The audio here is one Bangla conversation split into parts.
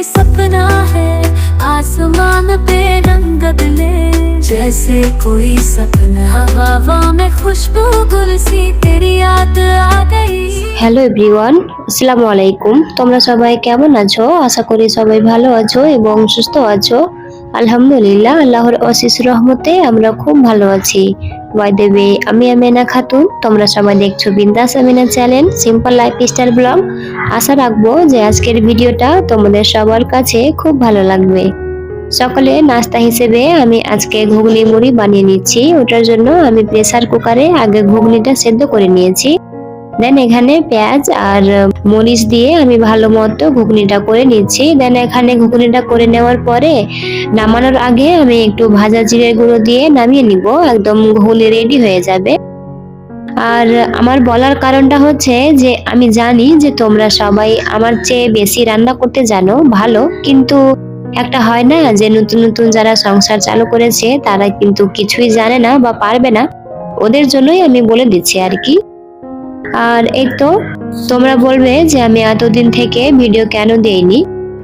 सपना है आसमान पे रंग बदले जैसे कोई सपना हवा में खुशबू गुल सी तेरी याद आ गई। হ্যালো এভরিওয়ান, আসসালামু আলাইকুম। তোমরা সবাই কেমন আছো? আশা করি সবাই ভালো আছো এবং সুস্থ আছো। আলহামদুলিল্লাহ, আল্লাহর অশেষ রহমতে আমরা খুব ভালো আছি। বাই দ্য ওয়ে, আমি আমেনা খাতুন। তোমরা সবাই দেখছো Bindas Amena channel, simple lifestyle blog. আশা রাখবো যে আজকের ভিডিওটা তোমাদের সবার কাছে খুব ভালো লাগবে। সকালে নাস্তা হিসেবে আমি আজকে ঘুগনি মুড়ি বানিয়ে নিচ্ছি। ওটার জন্য আমি প্রেসার কুকারে আগে ঘুগনিটা সেদ্ধ করে নিয়েছি। দেন এখানে পেঁয়াজ আর মরিচ দিয়ে আমি ভালো মতো ঘুগনিটা করে নিচ্ছি। দেন এখানে ঘুগনিটা করে নেওয়ার পরে নামানোর আগে আমি একটু ভাজা জিরের গুঁড়ো দিয়ে নামিয়ে নিব, একদম ঘুগনি রেডি হয়ে যাবে। আর আমার বলার কারণটা হচ্ছে যে আমি জানি যে তোমরা সবাই আমার চেয়ে বেশি রান্না করতে জানো, ভালো, কিন্তু একটা হয় না যে নতুন নতুন যারা সংসার চালু করেছে তারা কিন্তু কিছুই জানে না বা পারবে না, ওদের জন্যই আমি বলে দিচ্ছি আর কি। আর এই তো তোমরা বলবে যে আমি এতদিন থেকে ভিডিও কেন দেইনি।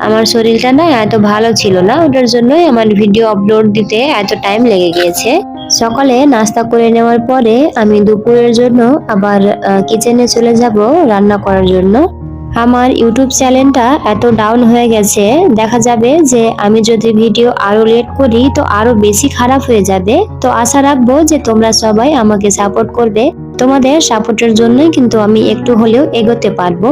আমার শরীরটা না এত ভালো ছিল না, ওটার জন্যই আমার ভিডিও আপলোড দিতে এত টাইম লেগে গিয়েছে। সকালে নাস্তা করে নেওয়ার পরে আমি দুপুরের জন্য আবার কিচেনে চলে যাব রান্না করার জন্য। আমার ইউটিউব চ্যানেলটা এত ডাউন হয়ে গেছে, দেখা যাবে যে আমি যদি ভিডিও আরো লেট করি তো আরো বেশি খারাপ হয়ে যাবে। তো আশা রাখবো যে তোমরা সবাই আমাকে সাপোর্ট করবে। তোমাদের সাপোর্টের জন্যই কিন্তু আমি একটু হলেও এগোতে পারবো।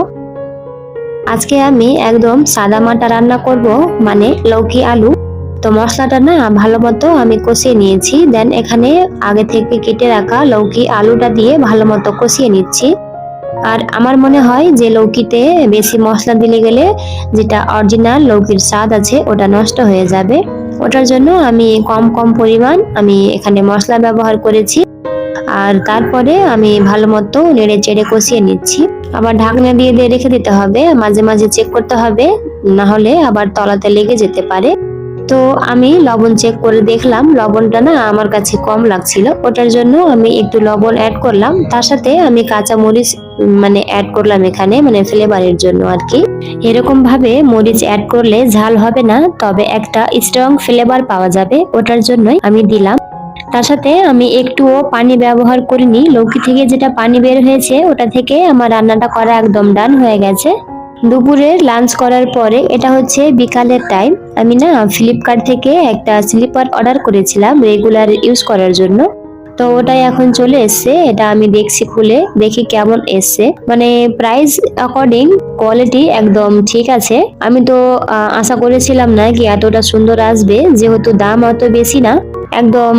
আজকে আমি একদম সাদা মাটা রান্না করব, মানে লৌকি আলু। তো মশলাটা না ভালো মতো আমি কষিয়ে নিয়েছি। দেন এখানে আগে থেকে কেটে রাখা লৌকি আলুটা দিয়ে ভালো মতো কষিয়ে নিচ্ছি। আর আমার মনে হয় যে লৌকিতে বেশি মশলা দিলে গেলে যেটা অরিজিনাল লৌকির স্বাদ আছে ওটা নষ্ট হয়ে যাবে। ওটার জন্য আমি কম কম পরিমাণ আমি এখানে মশলা ব্যবহার করেছি। আর তারপরে আমি ভালো মতো নেড়ে চেড়ে কষিয়ে নিচ্ছি। আবার ঢাকনা দিয়ে দিয়ে রেখে দিতে হবে, মাঝে মাঝে চেক করতে হবে, না হলে আবার তলাতে লেগে যেতে পারে। তো আমি লবণ চেক করে দেখলাম লবণটা না আমার কাছে কম লাগছিল, ওটার জন্য আমি একটু লবণ অ্যাড করলাম। তার সাথে আমি কাঁচা মরিচ মানে অ্যাড করলাম এখানে, মানে ফ্লেভারের জন্য আর কি। এরকম ভাবে মরিচ অ্যাড করলে ঝাল হবে না, তবে একটা স্ট্রং ফ্লেভার পাওয়া যাবে, ওটার জন্যই আমি দিলাম। তার সাথে আমি একটুও পানি ব্যবহার করিনি, লৌকি থেকে যেটা পানি বের হয়েছে ওটা থেকে আমার রান্নাটা করা একদম ডান হয়ে গেছে। দুপুরে লাঞ্চ করার পরে এটা হচ্ছে বিকালের টাইম। আমি না ফ্লিপকার্ট থেকে একটা স্লিপার অর্ডার করেছিলাম রেগুলার ইউজ করার জন্য। তো ওটাই এখন চলে এসছে, এটা আমি দেখছি, খুলে দেখি কেমন এসছে। মানে প্রাইস অ্যাকর্ডিং কোয়ালিটি একদম ঠিক আছে। আমি তো আশা করেছিলাম না কি এতটা সুন্দর আসবে, যেহেতু দাম অত বেশি না, একদম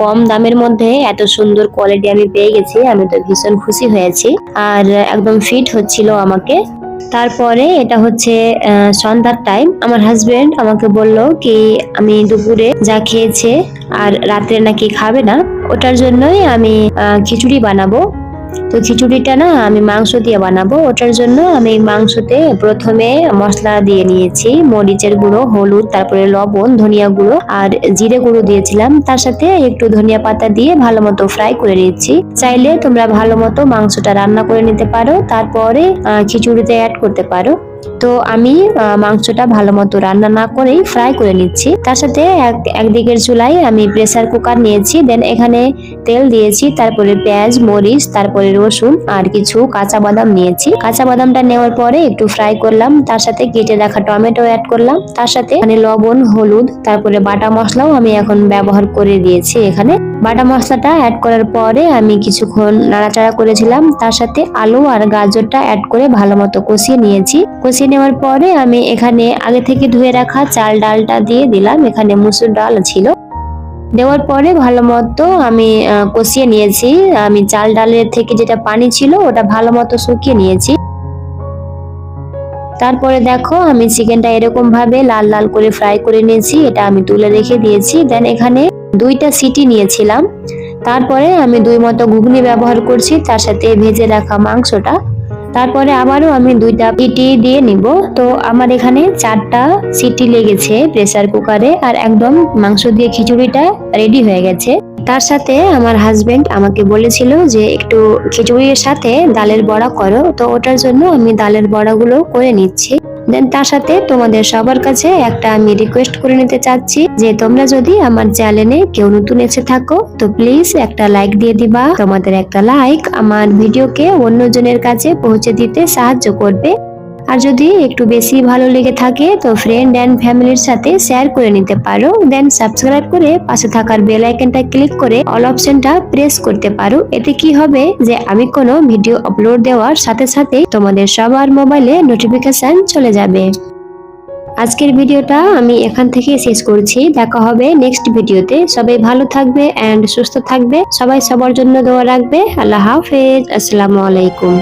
কম দামের মধ্যে এত সুন্দর কোয়ালিটি আমি পেয়ে গেছি। আমি তো ভীষণ খুশি হয়েছি, আর একদম ফিট হচ্ছিল আমাকে। তারপরে এটা হচ্ছে সন্ধ্যার টাইম। আমার হাজবেন্ড আমাকে বলল কি আমি দুপুরে যা খেয়েছে আর রাত্রে নাকি খাবে না, ওটার জন্যই আমি খিচুড়ি বানাবো। তো খিচুড়িটা না আমি মাংস দিয়ে বানাবো, ওটার জন্য আমি মাংসতে প্রথমে মশলা দিয়ে নিয়েছি, মরিচের গুঁড়ো, হলুদ, তারপরে লবণ, ধনিয়া গুঁড়ো আর জিরে গুঁড়ো দিয়েছিলাম। তার সাথে একটু ধনিয়া পাতা দিয়ে ভালো মতো ফ্রাই করে নিচ্ছি। চাইলে তোমরা ভালো মতো মাংসটা রান্না করে নিতে পারো, তারপরে খিচুড়িতে অ্যাড করতে পারো। তো আমি মাংসটা ভালো মতো রান্না না করেই ফ্রাই করে নিচ্ছি। তার সাথে একদিকের চুলায় আমি প্রেসার কুকার নিয়েছি। দেন এখানে তেল দিয়েছি, তারপরে পেঁয়াজ, মরিচ, তারপরে রসুন আর কিছু কাঁচা বাদাম নিয়েছি। কাঁচা বাদামটা নেওয়ার পরে একটু ফ্রাই করলাম, তার সাথে কেটে রাখা টমেটো অ্যাড করলাম। তার সাথে মানে লবণ, হলুদ, তারপরে বাটা মশলাও আমি এখন ব্যবহার করে দিয়েছি। এখানে বাটা মশলাটা অ্যাড করার পরে আমি কিছুক্ষণ নাড়াচাড়া করেছিলাম। তার সাথে আলু আর গাজরটা অ্যাড করে ভালো মতো কষিয়ে নিয়েছি। কষিয়ে নেওয়ার পরে আমি এখানে আগে থেকে ধুয়ে রাখা চাল ডালটা দিয়ে দিলাম, এখানে মুসুর ডাল ছিল। দেওয়ার পরে ভালো মতো আমি কষিয়ে নিয়েছি। আমি চাল ডালের থেকে যেটা পানি ছিল ওটা ভালো মতো শুকিয়ে নিয়েছি। তারপরে দেখো আমি চিকেনটা এরকম ভাবে লাল লাল করে ফ্রাই করে নিয়েছি, এটা আমি তুলে রেখে দিয়েছি। দেন এখানে 2টা সিটি নিয়েছিলাম। তারপরে আমি 2 মতো ঘুগনি ব্যবহার করছি, তার সাথে ভেজে রাখা মাংসটা। তারপরে আবারও আমি 2টা সিটি দিয়ে নিব। তো আমার এখানে 4টা সিটি লেগেছে প্রেসার কুকারে, আর একদম মাংস দিয়ে খিচুড়িটা রেডি হয়ে গেছে। তার সাথে আমার হাজবেন্ড আমাকে বলেছিল যে একটু খিচুড়ির সাথে ডালের বড়া করো, তো ওটার জন্য আমি ডালের বড়াগুলো করে নিচ্ছি। দেন তার সাথে তোমাদের সবার কাছে একটা আমি রিকোয়েস্ট করে নিতে চাচ্ছি যে তোমরা যদি আমার চ্যানেলে কেউ নতুন এসে থাকো তো প্লিজ একটা লাইক দিয়ে দিবা। তোমাদের একটা লাইক আমার ভিডিওকে অন্যজনের কাছে পৌঁছে দিতে সাহায্য করবে। আর যদি একটু বেশি ভালো লেগে থাকে তো ফ্রেন্ড এন্ড ফ্যামিলির সাথে শেয়ার করে নিতে পারো। দেন সাবস্ক্রাইব করে পাশে থাকার বেল আইকনটা ক্লিক করে অল অপশনটা প্রেস করতে পারো। এতে কি হবে যে আমি কোনো ভিডিও আপলোড দেওয়ার সাথে সাথে তোমাদের সবার মোবাইলে নোটিফিকেশন চলে যাবে। আজকের ভিডিওটা আমি এখান থেকে শেষ করছি। দেখা হবে নেক্সট ভিডিওতে। সবাই ভালো থাকবে এন্ড সুস্থ থাকবে। সবাই সবার জন্য দোয়া রাখবে। আল্লাহ হাফেজ। আসসালামু আলাইকুম।